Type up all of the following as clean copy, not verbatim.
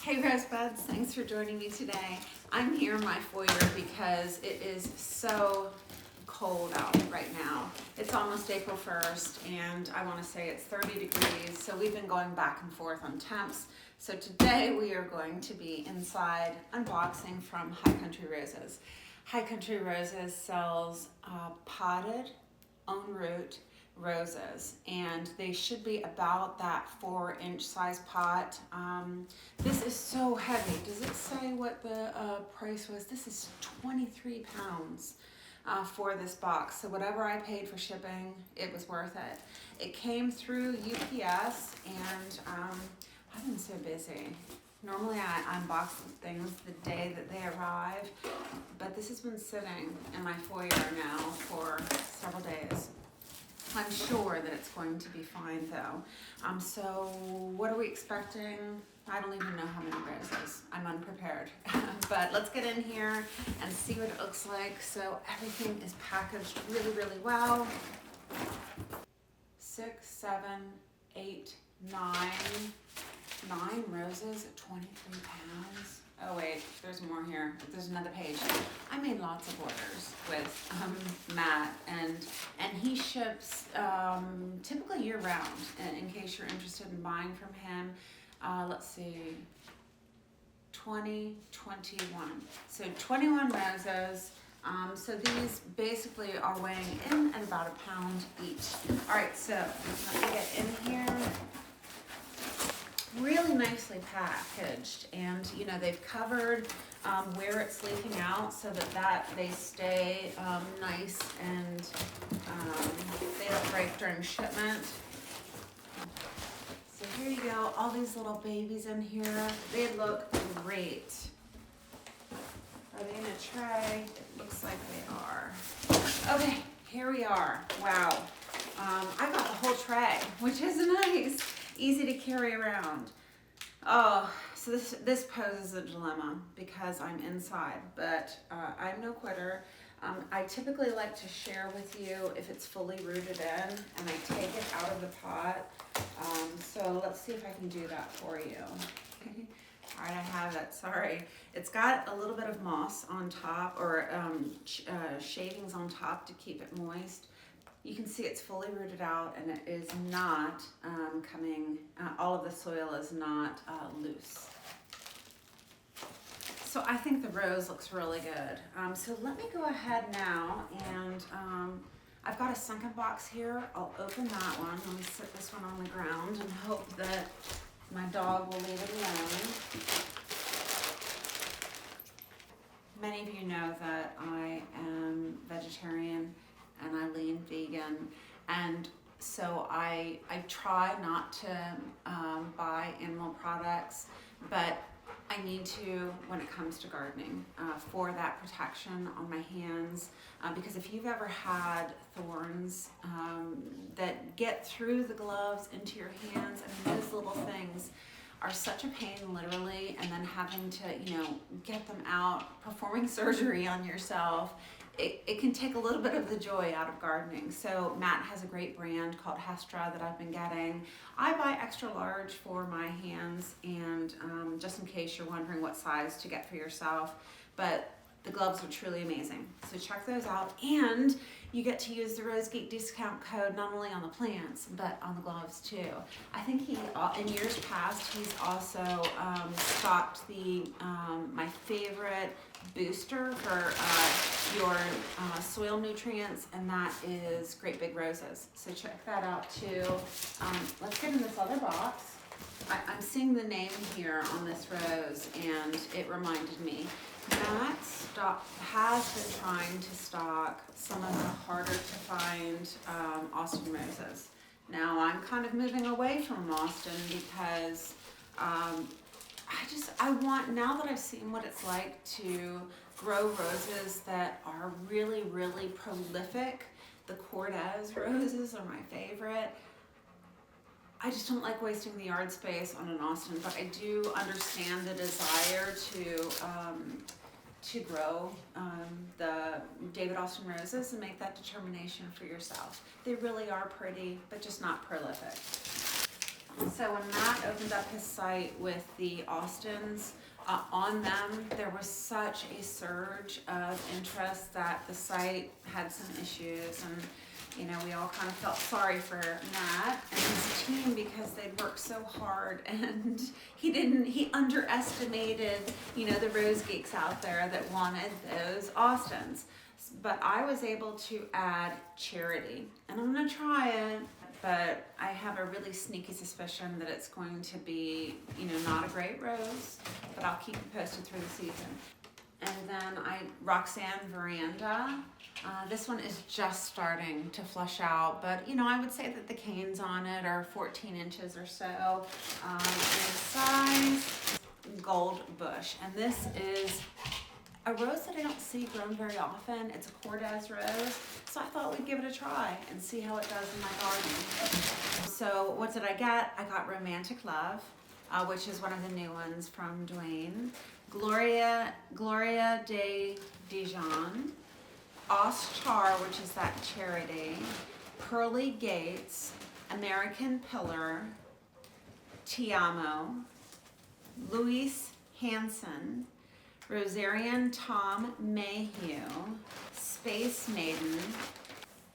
Hey Rosebuds, thanks for joining me today. I'm here in my foyer because it is so cold out right now. It's almost April 1st and I want to say it's 30 degrees, so we've been going back and forth on temps. So today we are going to be inside unboxing from High Country Roses. High Country Roses sells potted, en route roses, and they should be about that 4-inch size pot. This is so heavy. Does it say what the price was? This is 23 pounds for this box. So whatever I paid for shipping, it was worth it. It came through UPS, and I've been so busy. Normally I unbox things the day that they arrive, but this has been sitting in my foyer now for several days. I'm sure that it's going to be fine though. So what are we expecting? I don't even know how many roses. I'm unprepared. But let's get in here and see what it looks like. So everything is packaged really, really well. 6, 7, 8, 9 roses at 23 pounds. Oh wait, there's more here. There's another page. I made lots of orders with Matt, and he ships typically year round. In case you're interested in buying from him, let's see, 2021. So 21 roses. So these basically are weighing in at about a pound each. All right, so let me get in here. Really nicely packaged, and you know they've covered where it's leaking out so that they stay nice and they don't break during shipment. So here you go, all these little babies in here. They look great. Are they in a tray? It looks like they are. Okay, here we are. Wow, I got the whole tray, which is nice. Easy to carry around. Oh, so this poses a dilemma because I'm inside, but I'm no quitter. I typically like to share with you if it's fully rooted in, and I take it out of the pot. So let's see if I can do that for you. All right, I have it. Sorry. It's got a little bit of moss on top, or shavings on top to keep it moist. You can see it's fully rooted out, and it is not coming, all of the soil is not loose. So I think the rose looks really good. So let me go ahead now, and I've got a second box here. I'll open that one. Let me set this one on the ground and hope that my dog will leave it alone. Many of you know that I am vegetarian and I lean vegan, and so I try not to buy animal products, but I need to when it comes to gardening for that protection on my hands, because if you've ever had thorns that get through the gloves into your hands, I mean those little things are such a pain literally, and then having to, you know, get them out, performing surgery on yourself, it can take a little bit of the joy out of gardening. So Matt has a great brand called Hestra that I've been getting. I buy extra large for my hands, and just in case you're wondering what size to get for yourself, but the gloves are truly amazing. So check those out, and you get to use the Rose Geek discount code not only on the plants, but on the gloves too. I think he, in years past, he's also stocked the my favorite booster for your soil nutrients, and that is Great Big Roses. So check that out too. Let's get in this other box. I'm seeing the name here on this rose, and it reminded me. Matt has been trying to stock some of the harder to find Austin roses. Now I'm kind of moving away from Austin because I want, now that I've seen what it's like to grow roses that are really, really prolific, the Cortez roses are my favorite. I just don't like wasting the yard space on an Austin, but I do understand the desire to grow the David Austin roses and make that determination for yourself. They really are pretty, but just not prolific. So when Matt opened up his site with the Austins on them, there was such a surge of interest that the site had some issues, and we all kind of felt sorry for Matt and his team because they'd worked so hard, and he underestimated, the rose geeks out there that wanted those Austins. But I was able to add charity, and I'm gonna try it, but I have a really sneaky suspicion that it's going to be, not a great rose, but I'll keep you posted through the season. And then Roxanne Veranda. This one is just starting to flush out, but I would say that the canes on it are 14 inches or so in size. Gold Bush, and this is a rose that I don't see grown very often. It's a Cordes rose, so I thought we'd give it a try and see how it does in my garden. So what did I get? I got Romantic Love, which is one of the new ones from Dwayne. Gloria de Dijon, Char, which is that charity, Pearly Gates, American Pillar, Tiamo, Luis Hansen, Rosarian Tom Mayhew, Space Maiden,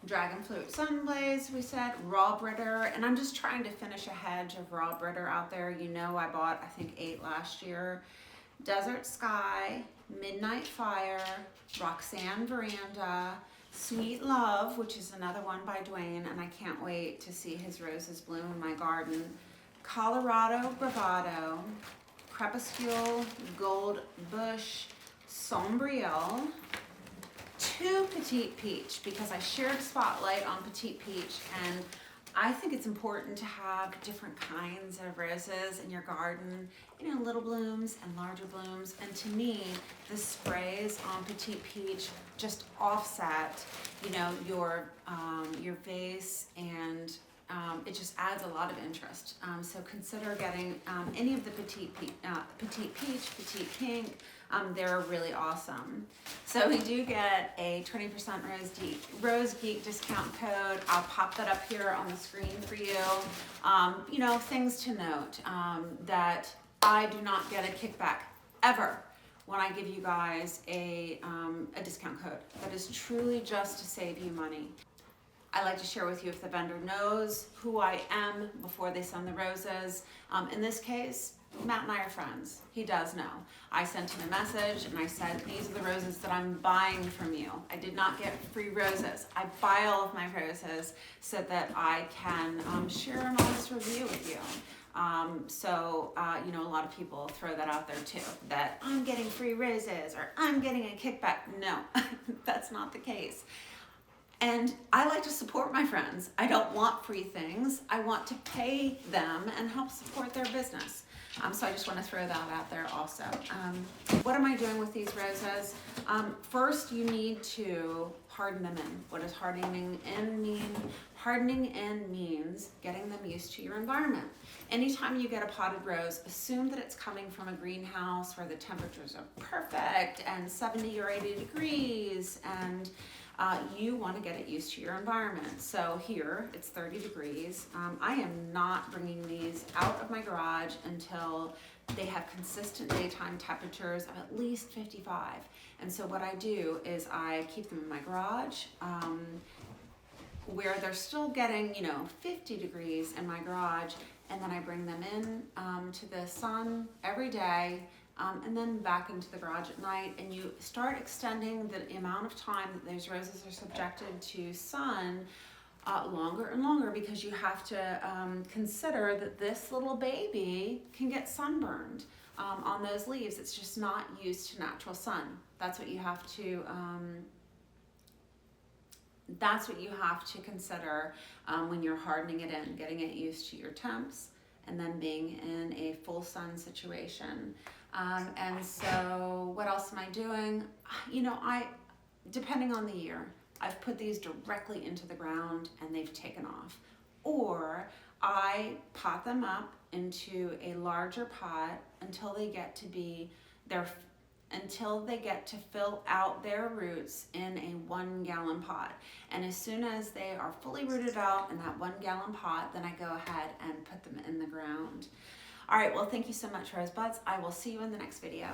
Dragon Flute Sunblaze, we said, Raw Britter, and I'm just trying to finish a hedge of Raw Britter out there. I bought, I think, 8 last year. Desert Sky, Midnight Fire, Roxanne Veranda, Sweet Love, which is another one by Dwayne, and I can't wait to see his roses bloom in my garden. Colorado Bravado, Crepuscule, Gold Bush, Sombriel, 2 Petite Peach, because I shared a spotlight on Petite Peach, and I think it's important to have different kinds of roses in your garden, little blooms and larger blooms. And to me, the sprays on Petite Peach just offset, your vase, and it just adds a lot of interest. So consider getting any of the Petite Peach, Petite Pink. They're really awesome. So we do get a 20% Rose Geek discount code. I'll pop that up here on the screen for you. Things to note, that I do not get a kickback ever when I give you guys a discount code. That is truly just to save you money. I like to share with you if the vendor knows who I am before they send the roses. In this case, Matt and I are friends. He does know. I sent him a message and I said, these are the roses that I'm buying from you. I did not get free roses. I buy all of my roses so that I can share an honest review with you. A lot of people throw that out there too, that I'm getting free roses or I'm getting a kickback. No, that's not the case. And I like to support my friends. I don't want free things. I want to pay them and help support their business. So I just want to throw that out there also. What am I doing with these roses? First, you need to harden them in. What does hardening in mean? Hardening in means getting them used to your environment. Anytime you get a potted rose, assume that it's coming from a greenhouse where the temperatures are perfect and 70 or 80 degrees, and you want to get it used to your environment. So here it's 30 degrees. I am not bringing these out of my garage until they have consistent daytime temperatures of at least 55. And so what I do is I keep them in my garage where they're still getting 50 degrees in my garage, and then I bring them in to the sun every day. And then back into the garage at night, and you start extending the amount of time that those roses are subjected to sun longer and longer, because you have to consider that this little baby can get sunburned on those leaves. It's just not used to natural sun. That's what you have to consider when you're hardening it in, getting it used to your temps, and then being in a full sun situation. And so what else am I doing? Depending on the year, I've put these directly into the ground and they've taken off. Or I pot them up into a larger pot until they get to be, they're until they get to fill out their roots in a 1 gallon pot. And as soon as they are fully rooted out in that 1 gallon pot, then I go ahead and put them in the ground. All right, well, thank you so much, Rosebuds. I will see you in the next video.